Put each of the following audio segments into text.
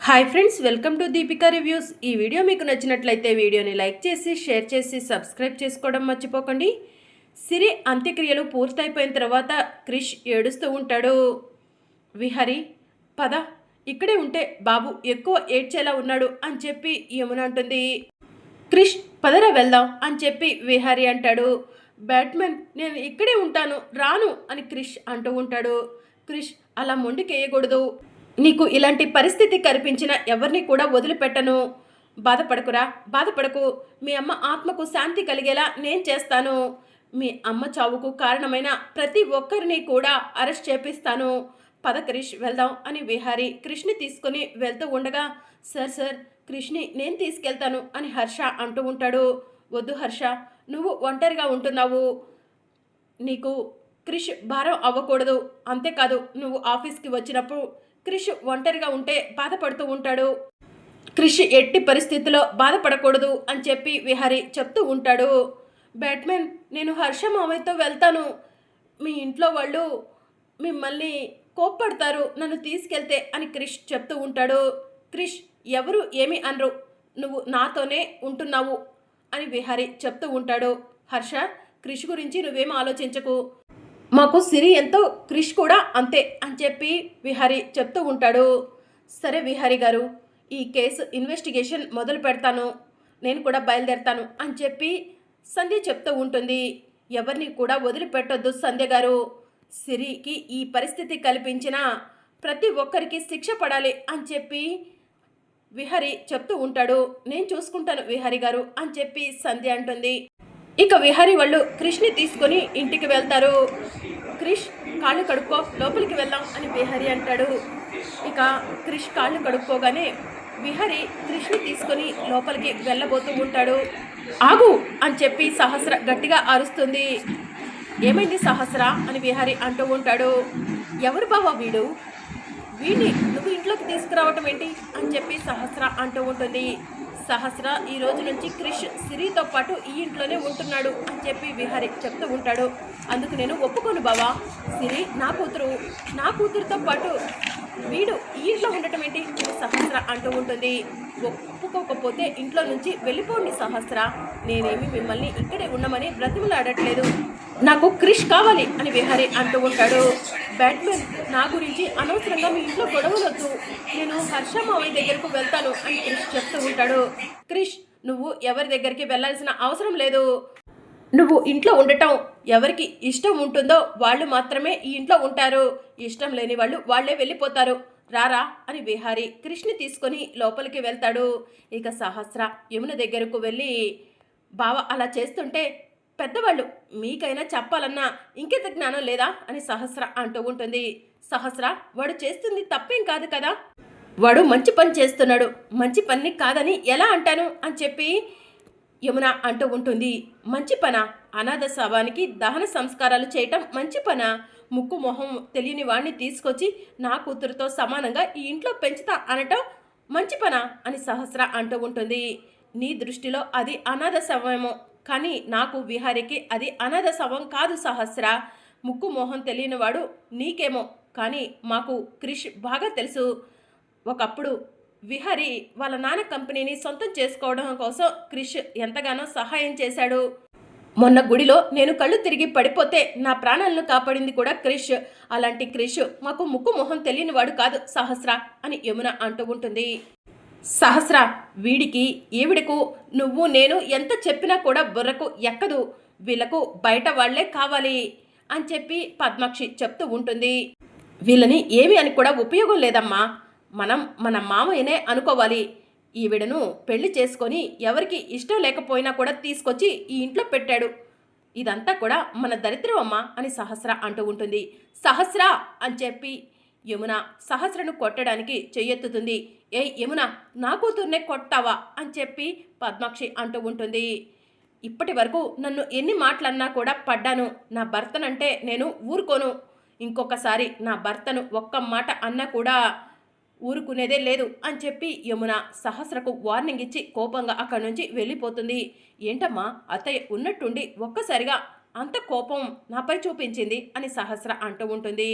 Hi friends, welcome to Deepika reviews. ఈ video మీకు నచ్చినట్లయితే వీడియోని లైక్ చేసి షేర్ చేసి సబ్స్క్రైబ్ చేసుకోవడం మర్చిపోకండి. సిరి అంత్యక్రియలు పూర్తయిపోయిన తర్వాత క్రిష్ ఏడుస్తూ ఉంటాడు. విహరి, పద, ఇక్కడే ఉంటే బాబు ఎక్కువ ఏడ్చేలా ఉన్నాడు అని చెప్పి యమున అంటుంది. క్రిష్, పదరా వెళ్దాం అని చెప్పి విహరి అంటాడు. బ్యాట్మెన్, నేను ఇక్కడే ఉంటాను, రాను అని క్రిష్ అంటూ ఉంటాడు. క్రిష్, అలా మొండికేయకూడదు, నీకు ఇలాంటి పరిస్థితి కనిపించిన ఎవరిని కూడా వదిలిపెట్టను. బాధపడకురా, బాధపడకు. మీ అమ్మ ఆత్మకు శాంతి కలిగేలా నేను చేస్తాను. మీ అమ్మ చావుకు కారణమైన ప్రతి ఒక్కరిని కూడా అరెస్ట్ చేపిస్తాను. పద క్రిష్, వెళ్దాం అని విహారీ క్రిష్ని తీసుకుని వెళ్తూ ఉండగా, సార్ క్రిష్ని నేను తీసుకెళ్తాను అని హర్ష అంటూ ఉంటాడు. వద్దు హర్ష, నువ్వు ఒంటరిగా ఉంటున్నావు, నీకు క్రిష్ భారం అవ్వకూడదు. అంతేకాదు, నువ్వు ఆఫీస్కి వచ్చినప్పుడు క్రిష్ ఒంటరిగా ఉంటే బాధపడుతూ ఉంటాడు. క్రిష్ ఎట్టి పరిస్థితుల్లో బాధపడకూడదు అని చెప్పి విహారీ చెప్తూ ఉంటాడు. బ్యాట్మెన్, నేను హర్ష మామయ్యతో వెళ్తాను. మీ ఇంట్లో వాళ్ళు మిమ్మల్ని కోప్పడతారు నన్ను తీసుకెళ్తే అని క్రిష్ చెప్తూ ఉంటాడు. క్రిష్, ఎవరు ఏమి అనరు, నువ్వు నాతోనే ఉంటున్నావు అని విహారీ చెప్తూ ఉంటాడు. హర్ష, క్రిష్ గురించి నువ్వేం ఆలోచించకు, మాకు సిరి ఎంతో క్రిష్ కూడా అంతే అని చెప్పి విహారీ చెప్తూ ఉంటాడు. సరే విహారీ గారు, ఈ కేసు ఇన్వెస్టిగేషన్ మొదలు పెడతాను, నేను కూడా బయలుదేరతాను అని చెప్పి సంధ్య చెప్తూ ఉంటుంది. ఎవరిని కూడా వదిలిపెట్టొద్దు సంధ్య గారు, సిరికి ఈ పరిస్థితి కల్పించిన ప్రతి ఒక్కరికి శిక్ష పడాలి అని చెప్పి విహారీ చెప్తూ ఉంటాడు. నేను చూసుకుంటాను విహారీ గారు అని చెప్పి సంధ్య అంటుంది. ఇక విహారీ వాళ్ళు క్రిష్ని తీసుకొని ఇంటికి వెళ్తారు. క్రిష్, కాళ్ళు కడుక్కో, లోపలికి వెళ్దాం అని విహారీ అంటాడు. ఇక క్రిష్ కాళ్ళు కడుక్కోగానే విహారీ క్రిష్ని తీసుకొని లోపలికి వెళ్ళబోతూ ఉంటాడు. ఆగు అని చెప్పి సహస్ర గట్టిగా అరుస్తుంది. ఏమైంది సహస్ర అని విహారీ అంటూ ఉంటాడు. ఎవరు బావా వీడు, వీడిని నువ్వు ఇంట్లోకి తీసుకురావటం ఏంటి అని చెప్పి సహస్ర అంటూ ఉంటుంది. సహస్ర ఈ రోజు నుంచి క్రిష్ సిరితో పాటు ఈ ఇంట్లోనే ఉంటున్నాడు అని చెప్పి విహారీ చెప్తూ ఉంటాడు. అందుకు నేను ఒప్పుకోను బావా, సిరి నా కూతురుతో పాటు వీడు ఈ ఇంట్లో ఉండటం ఏంటి సహస్ర అంటూ ఉంటుంది. ఒప్పుకోకపోతే ఇంట్లో నుంచి వెళ్ళిపోండి సహస్ర, నేనేమి మిమ్మల్ని ఇక్కడే ఉండమని బ్రతిమలాడట్లేదు, నాకు క్రిష్ కావాలి అని విహారీ అంటూ ఉంటాడు. బ్యాట్మెన్, నా గురించి అనవసరంగా మీ ఇంట్లో గొడవలొద్దు, నేను హర్ష మావయ్య దగ్గరకు వెళ్తాను అని క్రిష్ చెప్తూ ఉంటాడు. క్రిష్, నువ్వు ఎవరి దగ్గరికి వెళ్ళాల్సిన అవసరం లేదు, నువ్వు ఇంట్లో ఉండటం ఎవరికి ఇష్టం ఉంటుందో వాళ్ళు మాత్రమే ఈ ఇంట్లో ఉంటారు, ఇష్టం లేని వాళ్ళు వాళ్ళే వెళ్ళిపోతారు, రారా అని విహారీ క్రిష్ని తీసుకొని లోపలికి వెళ్తాడు. ఇక సహస్ర యమున దగ్గరకు వెళ్ళి, బావ అలా చేస్తుంటే పెద్దవాళ్ళు మీకైనా చెప్పాలన్నా ఇంకెంత జ్ఞానం లేదా అని సహస్ర అంటూ ఉంటుంది. సహస్ర, వాడు చేస్తుంది తప్పేం కాదు కదా, వాడు మంచి పని చేస్తున్నాడు, మంచి పని కాదని ఎలా అంటాను అని చెప్పి యమున అంటూ ఉంటుంది. మంచి పనా, అనాథ శవానికి దహన సంస్కారాలు చేయటం మంచి పనా, ముక్కు మొహం తెలియని వాడిని తీసుకొచ్చి నా కూతురుతో సమానంగా ఈ ఇంట్లో పెంచుతా అనటం మంచి పనా అని సహస్ర అంటూ ఉంటుంది. నీ దృష్టిలో అది అనాథ శవమేమో, కానీ నాకు విహారీకి అది అనాథ శవం కాదు సహస్ర, ముక్కు మొహం తెలియనివాడు నీకేమో, కానీ మాకు క్రిష్ బాగా తెలుసు. ఒకప్పుడు విహారీ వాళ్ళ నాన్న కంపెనీని సొంతం చేసుకోవడం కోసం క్రిష్ ఎంతగానో సహాయం చేశాడు. మొన్న గుడిలో నేను కళ్ళు తిరిగి పడిపోతే నా ప్రాణాలను కాపాడింది కూడా క్రిష్, అలాంటి క్రిష్ మాకు ముక్కు మొహం తెలియనివాడు కాదు సహస్ర అని యమున అంటూ ఉంటుంది. సహస్ర, వీడికి ఈవిడకు నువ్వు నేను ఎంత చెప్పినా కూడా బుర్రకు ఎక్కదు, వీళ్ళకు బయట వాళ్లే కావాలి అని చెప్పి పద్మాక్షి చెప్తూ ఉంటుంది. వీళ్ళని ఏమి అని కూడా ఉపయోగం లేదమ్మా, మనం మన మామయ్యనే అనుకోవాలి, ఈవిడను పెళ్లి చేసుకొని ఎవరికి ఇష్టం లేకపోయినా కూడా తీసుకొచ్చి ఈ ఇంట్లో పెట్టాడు, ఇదంతా కూడా మన దరిద్రం అమ్మా అని సహస్ర అంటూ ఉంటుంది. సహస్ర అని చెప్పి యమున సహస్రను కొట్టడానికి చెయ్యెత్తుతుంది. ఏ యమున, నా కూతుర్నే కొట్టావా అని చెప్పి పద్మాక్షి అంటూ ఉంటుంది. ఇప్పటి వరకు నన్ను ఎన్ని మాటలన్నా కూడా పడ్డాను, నా భర్తనంటే నేను ఊరుకోను, ఇంకొకసారి నా భర్తను ఒక్క మాట అన్నా కూడా ఊరుకునేదే లేదు అని చెప్పి యమున సహస్రకు వార్నింగ్ ఇచ్చి కోపంగా అక్కడి నుంచి వెళ్ళిపోతుంది. ఏంటమ్మా, అత్తయ్య ఉన్నట్టుండి ఒక్కసారిగా అంత కోపం నాపై చూపించింది అని సహస్ర అంటూ ఉంటుంది.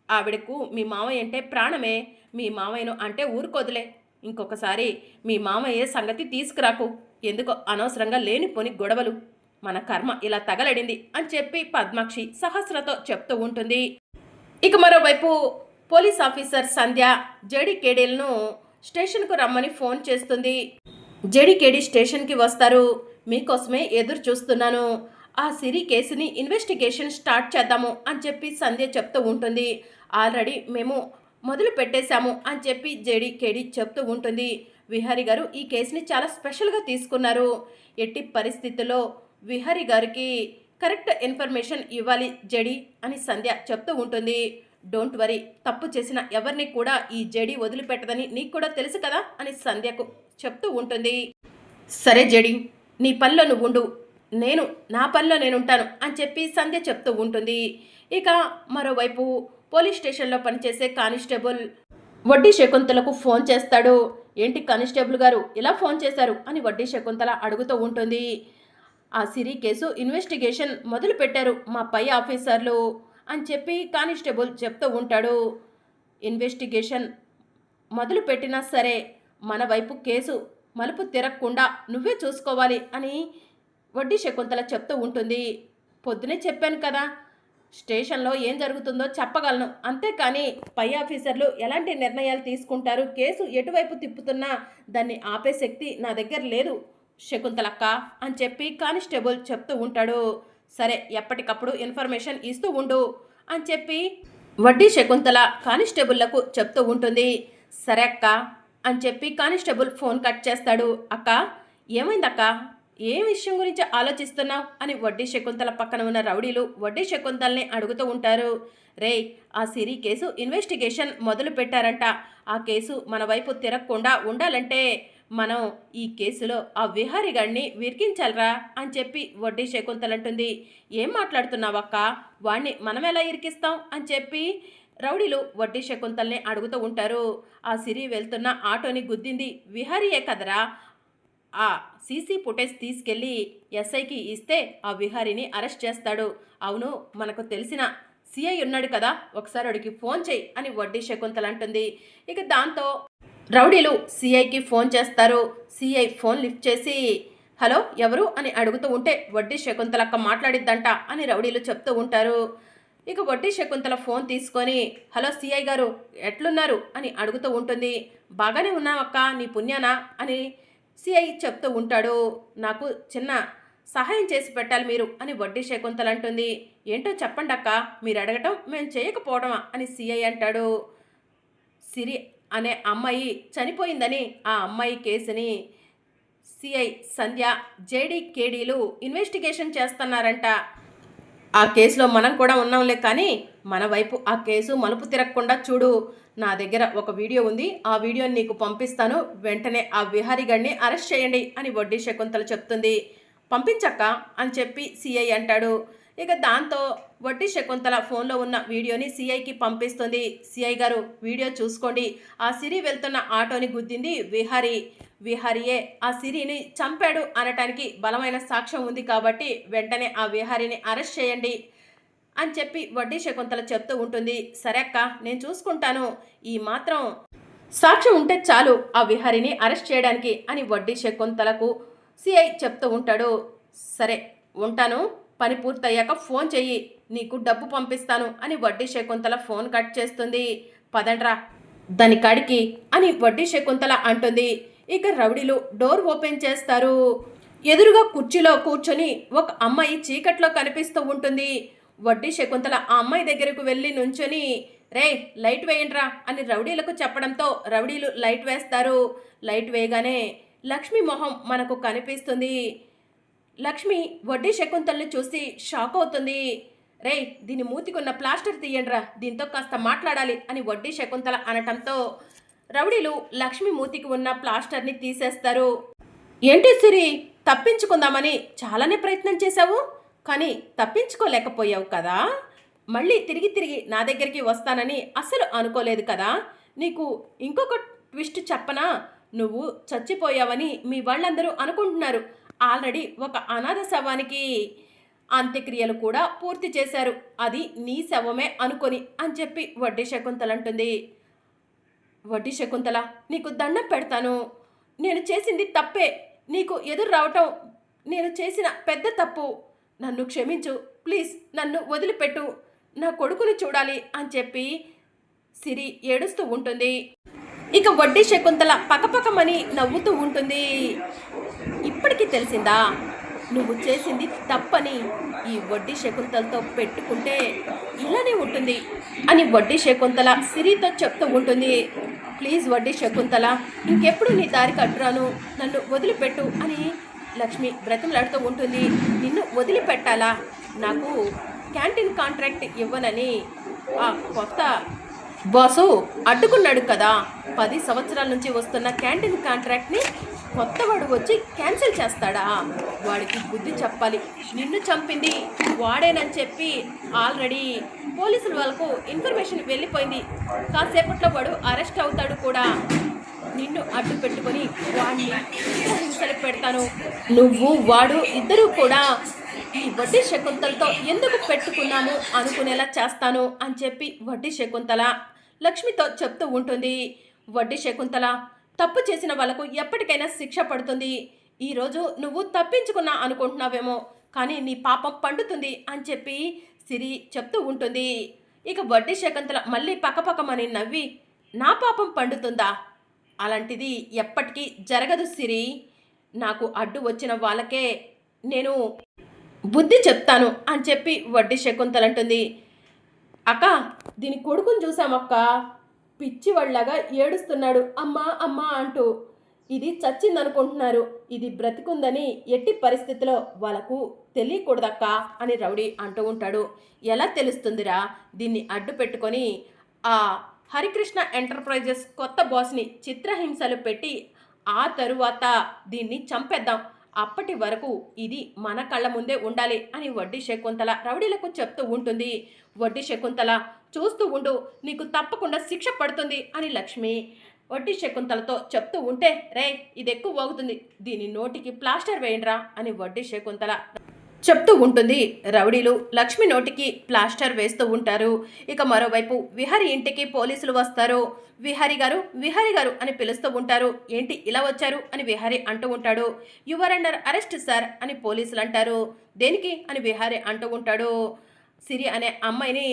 ఆవిడకు మీ మామయ్య అంటే ప్రాణమే. మీ మామయ్యను అంటే ఊరుకోదులే. ఇంకొకసారి మీ మామయ్య సంగతి తీసుకురాకు. ఎందుకో అనవసరంగా లేనిపోని గొడవలు. మన కర్మ ఇలా తగలడింది అని చెప్పి పద్మాక్షి సహస్రతో చెప్తూ ఉంటుంది. ఇక మరోవైపు పోలీస్ ఆఫీసర్ సంధ్య జేడీకేడీలను స్టేషన్కు రమ్మని ఫోన్ చేస్తుంది. జేడీకేడీ స్టేషన్కి వస్తారు. మీకోసమే ఎదురు చూస్తున్నాను. ఆ సిరి కేసుని ఇన్వెస్టిగేషన్ స్టార్ట్ చేద్దాము అని చెప్పి సంధ్య చెప్తూ ఉంటుంది. ఆల్రెడీ మేము మొదలు పెట్టేశాము అని చెప్పి జేడీకేడీ చెప్తూ ఉంటుంది. విహారీ గారు ఈ కేసుని చాలా స్పెషల్గా తీసుకున్నారు. ఎట్టి పరిస్థితుల్లో విహారీ గారికి కరెక్ట్ ఇన్ఫర్మేషన్ ఇవ్వాలి జేడీ అని సంధ్య చెప్తూ ఉంటుంది. డోంట్ వరీ, తప్పు చేసిన ఎవరిని కూడా ఈ జేడీ వదిలిపెట్టదని నీకు కూడా తెలుసు కదా అని సంధ్యకు చెప్తూ ఉంటుంది. సరే జేడీ, నీ పనిలో నువ్వు ఉండు, నేను నా పనిలో నేనుంటాను అని చెప్పి సంధ్య చెప్తూ ఉంటుంది. ఇక మరోవైపు పోలీస్ స్టేషన్లో పనిచేసే కానిస్టేబుల్ వడ్డీ శకుంతలకు ఫోన్ చేస్తాడు. ఏంటి కానిస్టేబుల్ గారు ఇలా ఫోన్ చేశారు అని వడ్డీ శకుంతల అడుగుతూ ఉంటుంది. ఆ సిరి కేసు ఇన్వెస్టిగేషన్ మొదలు పెట్టారు మా పై ఆఫీసర్లు అని చెప్పి కానిస్టేబుల్ చెప్తూ ఉంటాడు. ఇన్వెస్టిగేషన్ మొదలు పెట్టినా సరే మన వైపు కేసు మలుపు తిరగకుండా నువ్వే చూసుకోవాలి అని వడ్డీ శకుంతల చెప్తూ ఉంటుంది. పొద్దునే చెప్పాను కదా, స్టేషన్లో ఏం జరుగుతుందో చెప్పగలను, అంతేకాని పై ఆఫీసర్లు ఎలాంటి నిర్ణయాలు తీసుకుంటారు, కేసు ఎటువైపు తిప్పుతున్నా దాన్ని ఆపే శక్తి నా దగ్గర లేదు శకుంతలక్క అని చెప్పి కానిస్టేబుల్ చెప్తూ ఉంటాడు. సరే, ఎప్పటికప్పుడు ఇన్ఫర్మేషన్ ఇస్తూ ఉండు అని చెప్పి వడ్డీ శకుంతల కానిస్టేబుళ్లకు చెప్తూ ఉంటుంది. సరే అక్క అని చెప్పి కానిస్టేబుల్ ఫోన్ కట్ చేస్తాడు. అక్క ఏమైందక్క, ఏ విషయం గురించి ఆలోచిస్తున్నావు అని వడ్డీ శకుంతల పక్కన ఉన్న రౌడీలు వడ్డీ శకుంతల్ని అడుగుతూ ఉంటారు. రే, ఆ సిరి కేసు ఇన్వెస్టిగేషన్ మొదలు పెట్టారంట. ఆ కేసు మన వైపు తిరగకుండా ఉండాలంటే మనం ఈ కేసులో ఆ విహారీ గాడిని విరికించాలరా అని చెప్పి వడ్డీ శకుంతల అంటుంది. ఏం మాట్లాడుతున్నావక్క, వాణ్ణి మనం ఎలా ఇరికిస్తాం అని చెప్పి రౌడీలు వడ్డీ శకుంతల్ని అడుగుతూ ఉంటారు. ఆ సిరి వెళ్తున్న ఆటోని గుద్దింది విహారీయే కదరా. ఆ సీసీ ఫుటేజ్ తీసుకెళ్ళి ఎస్ఐకి ఇస్తే ఆ విహారీని అరెస్ట్ చేస్తాడు. అవును, మనకు తెలిసిన సిఐ ఉన్నాడు కదా, ఒకసారి వాడికి ఫోన్ చేయి అని వడ్డీ శకుంతల అంటుంది. ఇక దాంతో రౌడీలు సిఐకి ఫోన్ చేస్తారు. సిఐ ఫోన్ లిఫ్ట్ చేసి హలో ఎవరు అని అడుగుతూ ఉంటే వడ్డీ శకుంతలక్క మాట్లాడిద్దంట అని రౌడీలు చెప్తూ ఉంటారు. ఇక వడ్డీ శకుంతల ఫోన్ తీసుకొని హలో సిఐ గారు ఎట్లున్నారు అని అడుగుతూ ఉంటుంది. బాగానే ఉన్నావక్క, నీ పుణ్యానా అని సిఐ చెప్తూ ఉంటాడు. నాకు చిన్న సహాయం చేసి పెట్టాలి మీరు అని వడ్డీ శకుంతల అంటుంది. ఏంటో చెప్పండి అక్క, మీరు అడగటం మేము చేయకపోవడమా అని సిఐ అంటాడు. సిరి అనే అమ్మాయి చనిపోయిందని ఆ అమ్మాయి కేసుని సిఐ సంధ్య జేడీకేడీలు ఇన్వెస్టిగేషన్ చేస్తున్నారంట. ఆ కేసులో మనం కూడా ఉన్నాంలే, కానీ మన వైపు ఆ కేసు మలుపు తిరగకుండా చూడు. నా దగ్గర ఒక వీడియో ఉంది, ఆ వీడియోని నీకు పంపిస్తాను, వెంటనే ఆ విహారీ గాడిని అరెస్ట్ చేయండి అని వడ్డీ శకుంతల చెప్తుంది. పంపించక్క అని చెప్పి సిఐ అంటాడు. ఇక దాంతో వడ్డీ శకుంతల ఫోన్లో ఉన్న వీడియోని సిఐకి పంపిస్తుంది. సిఐ గారు వీడియో చూసుకోండి, ఆ సిరి వెళ్తున్న ఆటోని గుద్దింది విహారీయే ఆ సిరిని చంపాడు అనటానికి బలమైన సాక్ష్యం ఉంది కాబట్టి వెంటనే ఆ విహారీని అరెస్ట్ చేయండి అని చెప్పి వడ్డీ శకుంతల చెప్తూ ఉంటుంది. సరే అక్క, నేను చూసుకుంటాను, ఈ మాత్రం సాక్ష్యం ఉంటే చాలు ఆ విహారీని అరెస్ట్ చేయడానికి అని వడ్డీ శకుంతలకు సిఐ చెప్తూ ఉంటాడు. సరే ఉంటాను, పని పూర్తయ్యాక ఫోన్ చెయ్యి, నీకు డబ్బు పంపిస్తాను అని వడ్డీ శకుంతల ఫోన్ కట్ చేస్తుంది. పదండ్రా దాని కాడికి అని వడ్డీ శకుంతల అంటుంది. ఇక రౌడీలు డోర్ ఓపెన్ చేస్తారు. ఎదురుగా కుర్చీలో కూర్చొని ఒక అమ్మాయి చీకట్లో కనిపిస్తూ ఉంటుంది. వడ్డీ శకుంతల ఆ అమ్మాయి దగ్గరకు వెళ్ళి నుంచొని రే లైట్ వేయండ్రా అని రౌడీలకు చెప్పడంతో రౌడీలు లైట్ వేస్తారు. లైట్ వేయగానే లక్ష్మి మొహం మనకు కనిపిస్తుంది. లక్ష్మి వడ్డీ శకుంతల్ని చూసి షాక్ అవుతుంది. రే, దీని మూతికున్న ప్లాస్టర్ తీయండ్రా, దీంతో కాస్త మాట్లాడాలి అని వడ్డీ శకుంతల అనటంతో రౌడీలు లక్ష్మి మూతికి ఉన్న ప్లాస్టర్ని తీసేస్తారు. ఏంటి సిరి, తప్పించుకుందామని చాలానే ప్రయత్నం చేశావు, కానీ తప్పించుకోలేకపోయావు కదా. మళ్ళీ తిరిగి నా దగ్గరికి వస్తానని అస్సలు అనుకోలేదు కదా. నీకు ఇంకొక ట్విస్ట్ చెప్పనా, నువ్వు చచ్చిపోయావని మీ వాళ్ళందరూ అనుకుంటున్నారు. ఆల్రెడీ ఒక అనాథ శవానికి అంత్యక్రియలు కూడా పూర్తి చేశారు, అది నీ శవమే అనుకొని అని చెప్పి వడ్డీ శకుంతల అంటుంది. వడ్డీ శకుంతల, నీకు దండం పెడతాను, నేను చేసింది తప్పే, నీకు ఎదురు రావటం నేను చేసిన పెద్ద తప్పు, నన్ను క్షమించు, ప్లీజ్ నన్ను వదిలిపెట్టు, నా కొడుకుని చూడాలి అని చెప్పి సిరి ఏడుస్తూ ఉంటుంది. ఇక వడ్డీ శకుంతల పకపకమని నవ్వుతూ ఉంటుంది. ఇప్పటికీ తెలిసిందా నువ్వు చేసింది తప్పని? ఈ వడ్డీ శకుంతలతో పెట్టుకుంటే ఇలానే ఉంటుంది అని వడ్డీ శకుంతల సిరితో చెప్తూ ఉంటుంది. ప్లీజ్ వడ్డీ శకుంతల, ఇంకెప్పుడు నీ దారికి అడ్డురాను, నన్ను వదిలిపెట్టు అని లక్ష్మి బ్రతిమలాడుతూ ఉంటుంది. నిన్ను వదిలిపెట్టాలా? నాకు క్యాంటీన్ కాంట్రాక్ట్ ఇవ్వనని ఆ కొత్త బాసు అడ్డుకున్నాడు కదా. 10 సంవత్సరాల నుంచి వస్తున్న క్యాంటీన్ కాంట్రాక్ట్ని కొత్తవాడు వచ్చి క్యాన్సిల్ చేస్తాడా? వాడికి బుద్ధి చెప్పాలి. నిన్ను చంపింది వాడేనని చెప్పి ఆల్రెడీ పోలీసుల వాళ్ళకు ఇన్ఫర్మేషన్ వెళ్ళిపోయింది. కాసేపట్లో వాడు అరెస్ట్ అవుతాడు కూడా. నిన్ను అడ్డు పెట్టుకొని వాడిని హింసలు పెడతాను. నువ్వు వాడు ఇద్దరూ కూడా ఈ వడ్డీ శకుంతలతో ఎందుకు పెట్టుకున్నాము అనుకునేలా చేస్తాను అని చెప్పి వడ్డీ శకుంతల లక్ష్మితో చెప్తూ ఉంటుంది. వడ్డీ శకుంతల, తప్పు చేసిన వాళ్ళకు ఎప్పటికైనా శిక్ష పడుతుంది. ఈరోజు నువ్వు తప్పించుకున్నా అనుకుంటున్నావేమో, కానీ నీ పాపం పండుతుంది అని చెప్పి సిరి చెప్తూ ఉంటుంది. ఇక వడ్డీ శకుంతల మళ్ళీ పకపకమని నవ్వి, నా పాపం పండుతుందా? అలాంటిది ఎప్పటికీ జరగదు సిరి. నాకు అడ్డు వచ్చిన వాళ్ళకే నేను బుద్ధి చెప్తాను అని చెప్పి వడ్డీ శకుంతల అంటుంది. అక్క, దీని కొడుకుని చూసామక్క, పిచ్చివాళ్ళగా ఏడుస్తున్నాడు అమ్మా అమ్మా అంటూ. ఇది చచ్చిందనుకుంటున్నారు, ఇది బ్రతికుందని ఎట్టి పరిస్థితిలో వాళ్ళకు తెలియకూడదక్క అని రౌడీ అంటూ ఉంటాడు. ఎలా తెలుస్తుందిరా? దీన్ని అడ్డు పెట్టుకొని ఆ హరికృష్ణ ఎంటర్ప్రైజెస్ కొత్త బాస్ని చిత్రహింసలు పెట్టి ఆ తరువాత దీన్ని చంపేద్దాం, అప్పటి వరకు ఇది మన కళ్ళ ముందే ఉండాలి అని వడ్డీ శకుంతల రౌడీలకు చెప్తూ ఉంటుంది. వడ్డీ శకుంతల, చూస్తూ ఉండు, నీకు తప్పకుండా శిక్ష పడుతుంది అని లక్ష్మి వడ్డీ శకుంతలతో చెప్తూ ఉంటే, రే ఇది ఎక్కువ వాగుతుంది, దీని నోటికి ప్లాస్టర్ వేయండిరా అని వడ్డీ శకుంతల చెప్తూ ఉంటుంది. రౌడీలు లక్ష్మి నోటికి ప్లాస్టర్ వేస్తూ ఉంటారు. ఇక మరోవైపు విహారి ఇంటికి పోలీసులు వస్తారు. విహారి గారు అని పిలుస్తూ ఉంటారు. ఏంటి ఇలా వచ్చారు అని విహారి అంటూ ఉంటాడు. యువర్ అండర్ అరెస్ట్ సార్ అని పోలీసులు అంటారు. దేనికి అని విహారి అంటూ ఉంటాడు. సిరి అనే అమ్మాయిని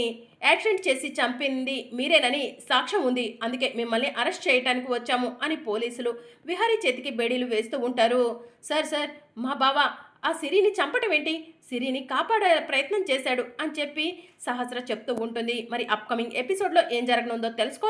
యాక్సిడెంట్ చేసి చంపింది మీరేనని సాక్ష్యం ఉంది, అందుకే మిమ్మల్ని అరెస్ట్ చేయడానికి వచ్చాము అని పోలీసులు విహారీ చేతికి బేడీలు వేస్తూ ఉంటారు. సార్, మా బావ ఆ సిరిని చంపటం ఏంటి? సిరిని కాపాడే ప్రయత్నం చేశాడు అని చెప్పి సహస్ర చెప్తూ ఉంటుంది. మరి అప్కమింగ్ ఎపిసోడ్లో ఏం జరగనుందో తెలుసుకోవాలి.